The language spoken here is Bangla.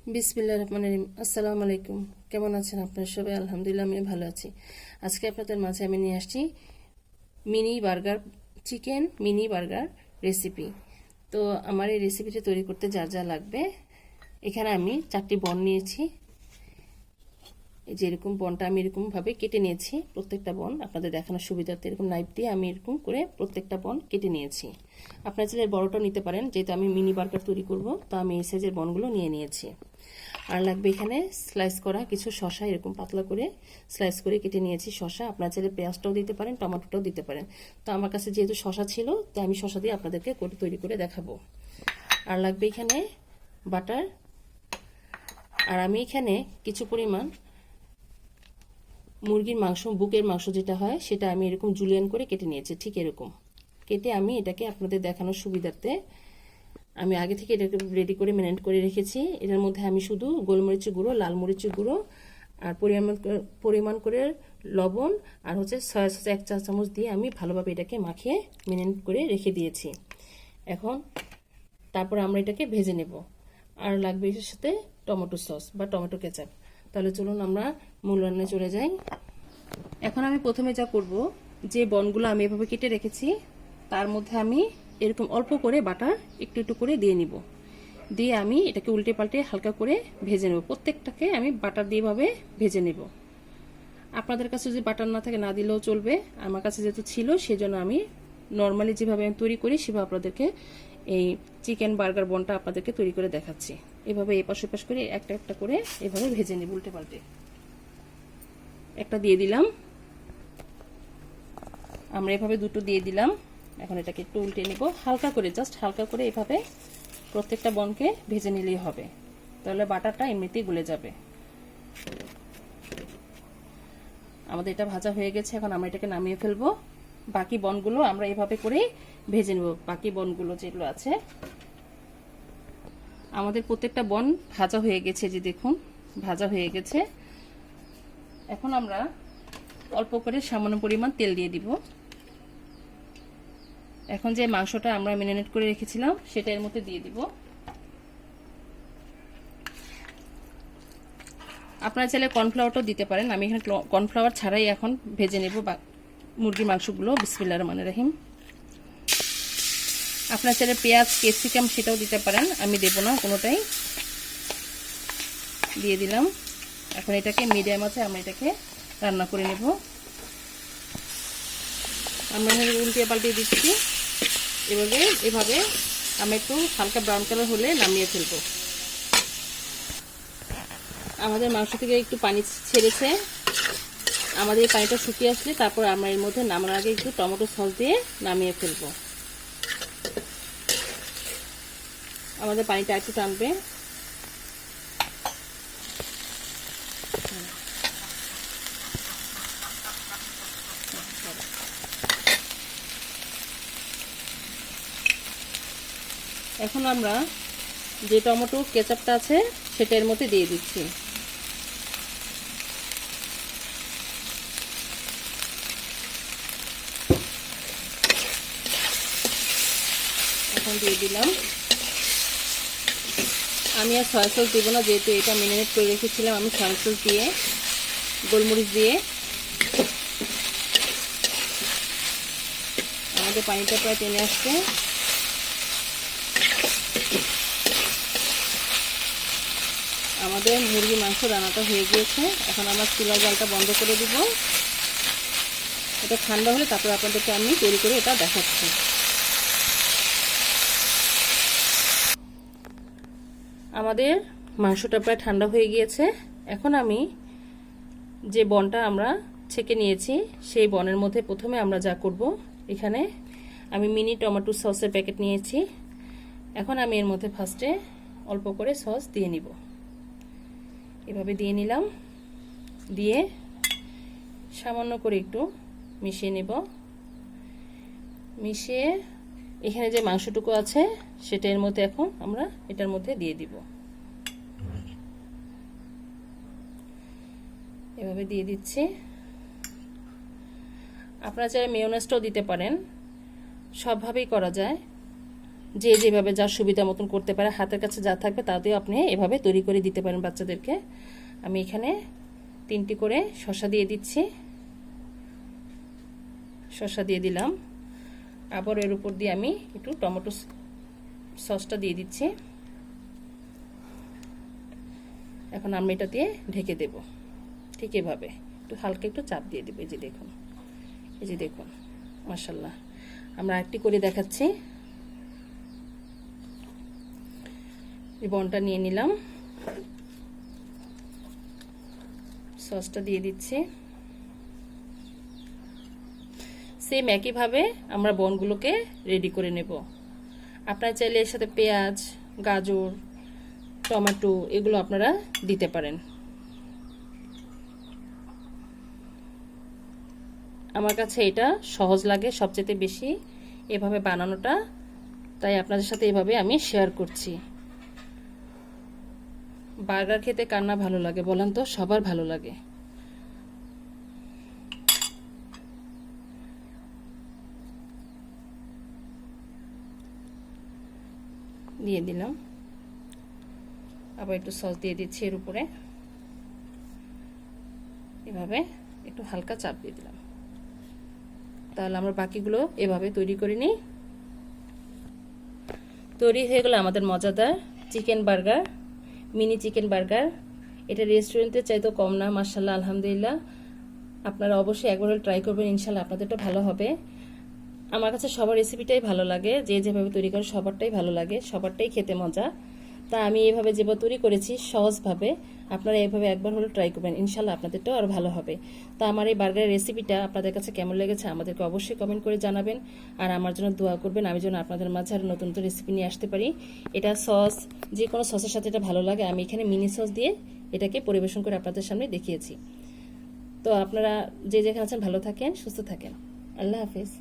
বিসমিল্লাহির রহমানির রহিম। আসসালামু আলাইকুম। কেমন আছেন আপনারা সবাই? আলহামদুলিল্লাহ আমি ভালো আছি। আজকে আপনাদের মাঝে আমি নিয়ে আসছি mini burger, chicken mini burger recipe. তো আমার এই রেসিপিটা তৈরি করতে যা যা লাগবে, এখানে আমি 4টি বন নিয়েছি। এই যে এরকম বনটা আমি এরকমভাবে কেটে নিয়েছি। প্রত্যেকটা বন আপনাদের দেখানোর সুবিধার্থে এরকম নাইফ দিয়ে আমি এরকম করে প্রত্যেকটা বন কেটে নিয়েছি। আপনারা চাইলে বড়টা নিতে পারেন, যেহেতু আমি মিনি বার্গার তৈরি করব, তো আমি এই সাইজের বনগুলো নিয়ে নিয়েছি। আর লাগবে এখানে স্লাইস করা কিছু শসা, এরকম পাতলা করে স্লাইস করে কেটে নিয়েছি শসা। আপনারা চাইলে পেঁয়াজটাও দিতে পারেন, টমেটোটাও দিতে পারেন। তো আমার কাছে যেহেতু শসা ছিল, তো আমি শসা দিয়ে আপনাদেরকে তৈরি করে দেখাবো। আর লাগবে এখানে বাটার। আর আমি এখানে কিছু পরিমাণ মুরগির মাংস, বুকের মাংস যেটা হয়, সেটা আমি এরকম জুলিয়ান করে কেটে নিয়েছি। ঠিক এরকম কেটে আমি এটাকে আপনাদের দেখানোর সুবিধার্থে আমি আগে থেকে এটাকে রেডি করে ম্যারিনেট করে রেখেছি। এটার মধ্যে আমি শুধু গোলমরিচের গুঁড়ো, লাল মরিচের গুঁড়ো আর পরিমাণ করে লবণ আর সয়া সস 1 চা চামচ দিয়ে আমি ভালোভাবে এটাকে মাখিয়ে ম্যারিনেট করে রেখে দিয়েছি। এখন তারপর আমরা এটাকে ভেজে নেব। আর লাগবে এর সাথে টমেটো সস বা টমেটো কেচাপ। তাহলে চলুন আমরা মূল রান্নায় চলে যাই। এখন আমি প্রথমে যা করব, যে বনগুলো আমি এভাবে কেটে রেখেছি তার মধ্যে আমি এরকম অল্প করে বাটার একটু একটু করে দিয়ে নিব। দিয়ে আমি এটাকে উল্টে পাল্টে হালকা করে ভেজে নেব। প্রত্যেকটাকে আমি বাটার দিয়ে ভাবে ভেজে নেব। আপনাদের কাছে যদি বাটার না থাকে, না দিলেও চলবে। আমার কাছে যেহেতু ছিল, সেজন্য আমি নর্মালি যেভাবে আমি তৈরি করি সেভাবে আপনাদেরকে এই চিকেন বার্গার বনটা আপনাদেরকে তৈরি করে দেখাচ্ছি। এভাবে এপাশ ওপাশ করে একটা একটা করে এভাবে ভেজে নেব উল্টে পাল্টে। একটা দিয়ে দিলাম, আমরা এভাবে দুটো দিয়ে দিলাম। এখন এটাকে একটু উল্টে নেব হালকা করে, জাস্ট হালকা করে এভাবে প্রত্যেকটা বনকে ভেজে নিলেই হবে, তাহলে বাটারটা এমনিতেই গলে যাবে। আমাদের এটা ভাজা হয়ে গেছে, এখন আমরা এটাকে নামিয়ে ফেলবো। বাকি বনগুলো আমরা এভাবে করে ভেজে নেব। বাকি বনগুলো যেগুলো আছে, আমাদের প্রত্যেকটা বন ভাজা হয়ে গেছে, যে দেখুন ভাজা হয়ে গেছে। এখন আমরা অল্প করে সামান্য পরিমাণ তেল দিয়ে দিব। এখন যে মাংসটা আমরা ম্যারিনেট করে রেখেছিলাম সেটা এর মধ্যে দিয়ে দিব। আপনারা চাইলে কর্নফ্লাওয়ারটাও দিতে পারেন। আমি এখানে কর্নফ্লাওয়ার ছাড়াই এখন ভেজে নেব মুরগির মাংসগুলো। বিসমিল্লাহির রহমানির রহিম। আপনারা চাইলে পেঁয়াজ, ক্যাপসিকাম সেটাও দিতে পারেন, আমি দেব না কোনোটাই। দিয়ে দিলাম। এখন এটাকে মিডিয়াম আছে আমরা এটাকে রান্না করে নেব। আমরা উল্টে পাল্টে দিচ্ছি। এভাবে আমি একটু হালকা ব্রাউন কালার হলে নামিয়ে ফেলবো। আমাদের মাংস থেকে একটু পানি ছেড়েছে। আমাদের এই পানিটা শুকিয়ে আসলে তারপর আমরা এর মধ্যে নামানোর আগে একটু টমেটো সস দিয়ে নামিয়ে ফেলবো। আমাদের পানিটা একটু টানবে। এখন আমরা যে টমেটো কেচাপটা আছে সেটা এর মধ্যে দিয়ে দিচ্ছি। এখন দিয়ে দিলাম। আমি আর সয়া সস দেবো না, যেহেতু এটা ম্যারিনেট করে রেখেছিলাম আমি সয়া সস দিয়ে, গোলমরিচ দিয়ে। আমাদের পানিটা প্রায় টেনে আসছে। আমাদের মুরগি মাংস রান্নাটা হয়ে গিয়েছে। এখন আমরা চুলার জালটা বন্ধ করে দিব। এটা ঠান্ডা হলে তারপরে আপনাদেরকে আমি তৈরি করে এটা দেখাচ্ছি। আমাদের মাংসটা প্রায় ঠান্ডা হয়ে গিয়েছে। এখন আমি যে বনটা আমরা ছেঁকে নিয়েছি সেই বনের মধ্যে প্রথমে আমরা যা করব, এখানে আমি মিনি টমেটো সসের প্যাকেট নিয়েছি। এখন আমি এর মধ্যে ফার্স্টে অল্প করে সস দিয়ে নিব। এভাবে দিয়ে নিলাম। দিয়ে সামান্য করে একটু মিশিয়ে নেব। মিশিয়ে এখানে যে মাংসটুকু আছে সেটা এর মধ্যে এখন আমরা এটার মধ্যে দিয়ে দিব। এভাবে দিয়ে দিচ্ছি। আপনারা চাইলে মেয়োনেজটাও দিতে পারেন, সবভাবেই করা যায়। যে যেভাবে যার সুবিধা মতন করতে পারে, হাতের কাছে যা থাকবে তাতেও আপনি এভাবে তৈরি করে দিতে পারেন বাচ্চাদেরকে। আমি এখানে 3টি করে শসা দিয়ে দিচ্ছি, শসা দিয়ে দিলাম। আবার এর উপর দিয়ে আমি একটু টমেটো সসটা দিয়ে দিচ্ছি। এখন আমি এটা দিয়ে ঢেকে দেব, ঠিক এভাবে একটু হালকা একটু চাপ দিয়ে দেব। এই যে দেখুন, এই যে দেখুন, মাশাআল্লাহ। আমরা আরেকটি করে দেখাচ্ছি। বনটা নিয়ে নিলাম, সসটা দিয়ে দিচ্ছি। সেম একইভাবে আমরা বনগুলোকে রেডি করে নেব। আপনারা চাইলে এর সাথে পেঁয়াজ, গাজর, টমেটো এগুলো আপনারা দিতে পারেন। আমার কাছে এটা সহজ লাগে সবচেয়ে বেশি এভাবে বানানোটা, তাই আপনাদের সাথে এভাবে আমি শেয়ার করছি। বার্গার খেতে কার না ভালো লাগে বলেন তো? সবার ভালো লাগে। দিয়ে দিলাম, আবার একটু সস দিয়ে দিচ্ছি এর উপরে, এভাবে একটু হালকা চাপ দিয়ে দিলাম। তাহলে আমরা বাকিগুলো এভাবে তৈরি করে নিই। তৈরি হয়ে গেল আমাদের মজাদার chicken burger, mini chicken burger. এটা রেস্টুরেন্টের চাইতেও কম না, মাশাআল্লাহ, আলহামদুলিল্লাহ। আপনারা অবশ্যই একবার ট্রাই করবেন, ইনশাআল্লাহ আপনাদেরটা ভালো হবে। আমার কাছে সবার রেসিপিটাই ভালো লাগে, যে যেভাবে তৈরি করে সবারটাই ভালো লাগে, সবারটাই খেতে মজা। তা আমি এইভাবে যেভাবে তৈরি করেছি সহজভাবে, আপনারা এইভাবে একবার হলে ট্রাই করবেন, ইনশাআল্লাহ আপনাদেরটাও আরও ভালো হবে। তা আমার এই বার্গারের রেসিপিটা আপনাদের কাছে কেমন লেগেছে আমাদেরকে অবশ্যই কমেন্ট করে জানাবেন। আর আমার জন্য দোয়া করবেন, আমি যেন আপনাদের মাঝে আরও নতুন নতুন রেসিপি নিয়ে আসতে পারি। এটা সস, যে কোনো সসের সাথে এটা ভালো লাগে। আমি এখানে মিনি সস দিয়ে এটাকে পরিবেশন করে আপনাদের সামনে দেখিয়েছি। তো আপনারা যে যেখানে আছেন ভালো থাকেন, সুস্থ থাকেন। আল্লাহ হাফিজ।